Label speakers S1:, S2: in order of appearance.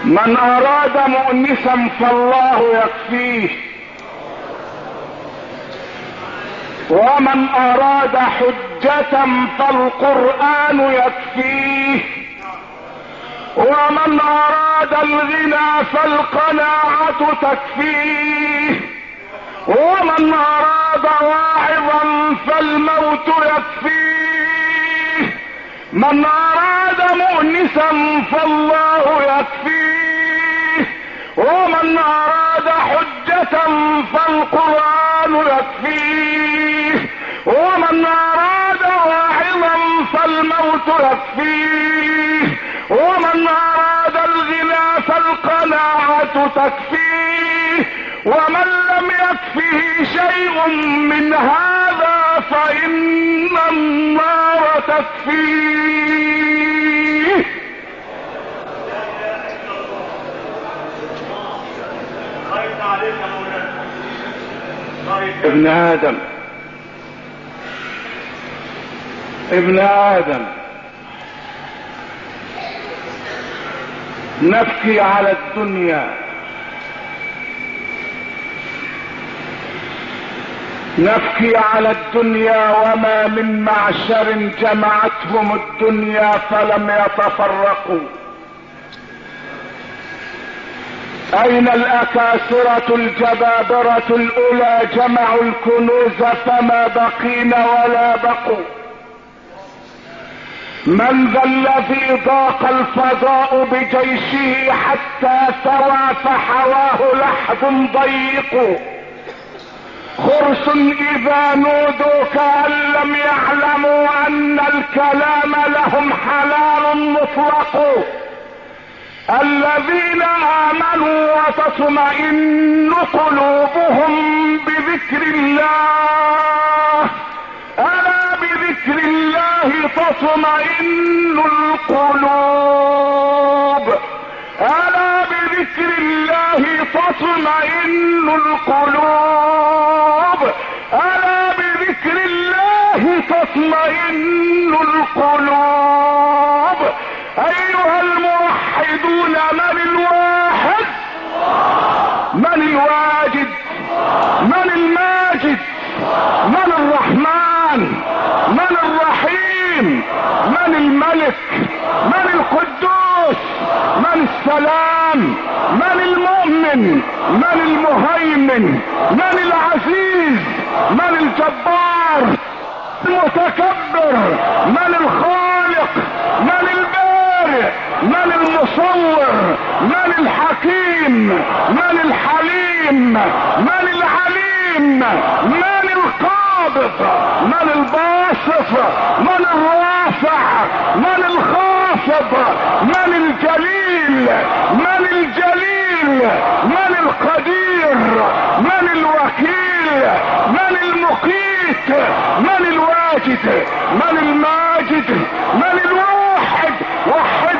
S1: من اراد مؤنسا فالله يكفيه، ومن اراد حجة فالقرآن يكفيه، ومن اراد الغنى فالقناعة تكفيه، ومن اراد واعظا فالموت يكفيه، من اراد مؤنسا فالله يكفيه، ومن اراد حجة فالقرآن يكفيه، ومن اراد واعظا فالموت يكفيه، ومن اراد الغنى فالقناعة تكفيه، ومن لم يكفه شيء من هذا فإن النار تكفيه. ابن آدم ابن آدم، نبكي على الدنيا، نبكي على الدنيا، وما من معشر جمعتهم الدنيا فلم يتفرقوا. اين الاكاسرة الجبابرة الاولى جمعوا الكنوز فما بقينا ولا بقوا؟ من ذا الذي ضاق الفضاء بجيشه حتى ثوى فحواه لحظ ضيق؟ خرس اذا نودوا كأن لم يعلموا ان الكلام لهم حلال مطلق. الذين امنوا وتطمئن قلوبهم بذكر الله، الا بذكر الله تطمئن القلوب، الا بذكر الله تطمئن القلوب، الا بذكر الله تطمئن القلوب. ايها الموحدون، من الواحد؟ من الواجد؟ من الماجد؟ من الرحمن؟ من الرحيم؟ من الملك؟ من القدوس؟ من السلام؟ من المؤمن؟ من المهيمن؟ من العزيز؟ من الجبار؟ المتكبر؟ من الخالق؟ من البارئ؟ من المصور؟ من الحكيم؟ من الحليم؟ من العليم؟ من القابض؟ من الباسط؟ من الرافع؟ من الخافض؟ من الجليل؟ من الجليل؟ من القدير؟ من الوكيل؟ من المقيت؟ من الواجد؟ من الماجد؟ من الواحد؟ وحد